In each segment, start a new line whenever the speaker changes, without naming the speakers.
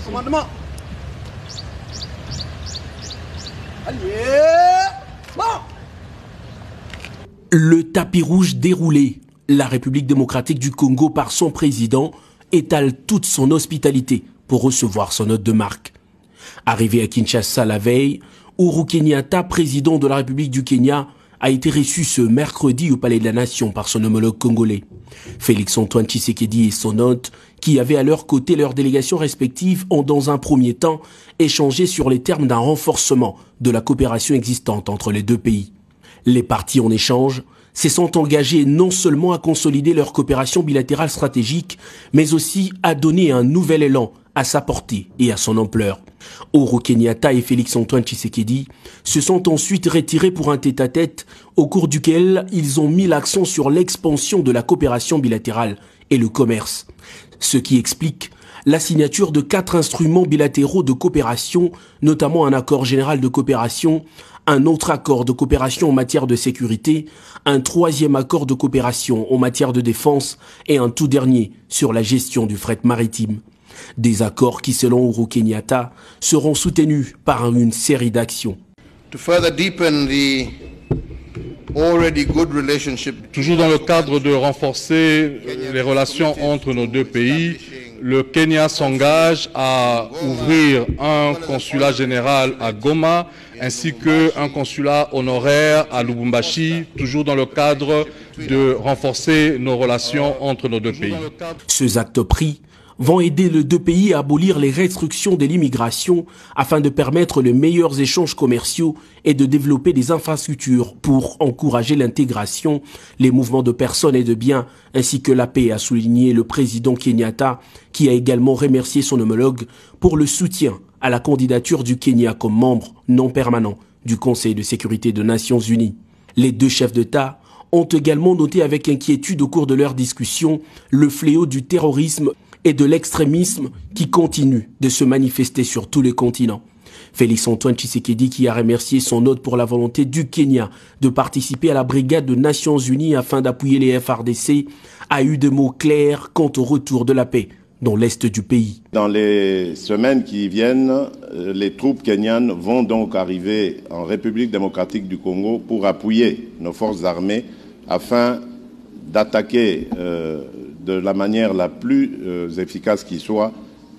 Commandement. Allez. Bon.
Le tapis rouge déroulé. La République démocratique du Congo, par son président, étale toute son hospitalité pour recevoir son hôte de marque. Arrivé à Kinshasa la veille, Uhuru Kenyatta, président de la République du Kenya, a été reçu ce mercredi au Palais de la Nation par son homologue congolais. Félix-Antoine Tshisekedi et son hôte, qui avaient à leur côté leurs délégations respectives, ont dans un premier temps échangé sur les termes d'un renforcement de la coopération existante entre les deux pays. Les parties en échange se sont engagées non seulement à consolider leur coopération bilatérale stratégique, mais aussi à donner un nouvel élan à sa portée et à son ampleur. Uhuru Kenyatta et Félix-Antoine Tshisekedi se sont ensuite retirés pour un tête-à-tête au cours duquel ils ont mis l'accent sur l'expansion de la coopération bilatérale et le commerce, ce qui explique la signature de 4 instruments bilatéraux de coopération, notamment un accord général de coopération, un autre accord de coopération en matière de sécurité, un 3e accord de coopération en matière de défense et un tout dernier sur la gestion du fret maritime. Des accords qui, selon Uhuru Kenyatta, seront soutenus par une série d'actions.
Toujours dans le cadre de renforcer les relations entre nos deux pays, le Kenya s'engage à ouvrir un consulat général à Goma ainsi qu'un consulat honoraire à Lubumbashi, toujours dans le cadre de renforcer nos relations entre nos deux pays.
Ces actes pris vont aider les deux pays à abolir les restrictions de l'immigration afin de permettre les meilleurs échanges commerciaux et de développer des infrastructures pour encourager l'intégration, les mouvements de personnes et de biens, ainsi que la paix, a souligné le président Kenyatta, qui a également remercié son homologue pour le soutien à la candidature du Kenya comme membre non permanent du Conseil de sécurité des Nations Unies. Les deux chefs d'État ont également noté avec inquiétude au cours de leur discussion le fléau du terrorisme et de l'extrémisme qui continue de se manifester sur tous les continents. Félix-Antoine Tshisekedi, qui a remercié son hôte pour la volonté du Kenya de participer à la brigade des Nations Unies afin d'appuyer les FARDC, a eu des mots clairs quant au retour de la paix dans l'est du pays.
Dans les semaines qui viennent, les troupes kenyanes vont donc arriver en République démocratique du Congo pour appuyer nos forces armées afin d'attaquer de la manière la plus efficace qui soit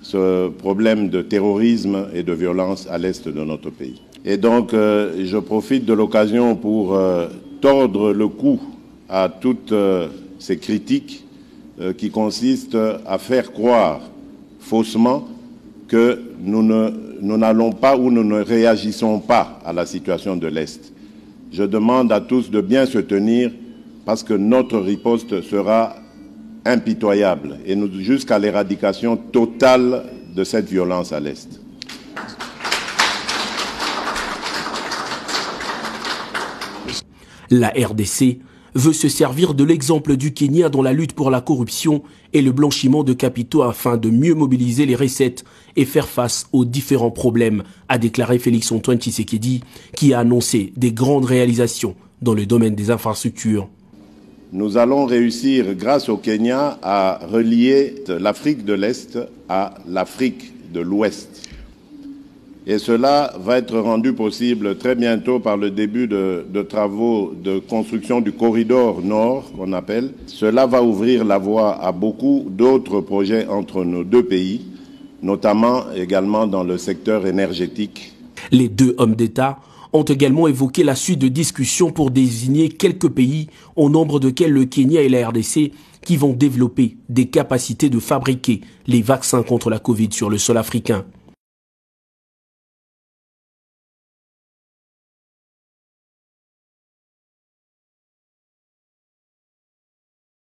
ce problème de terrorisme et de violence à l'est de notre pays. Et donc, je profite de l'occasion pour tordre le cou à toutes ces critiques qui consistent à faire croire faussement que nous n'allons pas ou nous ne réagissons pas à la situation de l'Est. Je demande à tous de bien se tenir parce que notre riposte sera impitoyable et jusqu'à l'éradication totale de cette violence à l'Est.
La RDC veut se servir de l'exemple du Kenya dans la lutte pour la corruption et le blanchiment de capitaux afin de mieux mobiliser les recettes et faire face aux différents problèmes, a déclaré Félix-Antoine Tshisekedi, qui a annoncé des grandes réalisations dans le domaine des infrastructures.
Nous allons réussir, grâce au Kenya, à relier l'Afrique de l'Est à l'Afrique de l'Ouest. Et cela va être rendu possible très bientôt par le début de travaux de construction du corridor nord, qu'on appelle. Cela va ouvrir la voie à beaucoup d'autres projets entre nos deux pays, notamment également dans le secteur énergétique.
Les deux hommes d'État ont également évoqué la suite de discussions pour désigner quelques pays, au nombre desquels le Kenya et la RDC, qui vont développer des capacités de fabriquer les vaccins contre la Covid sur le sol africain.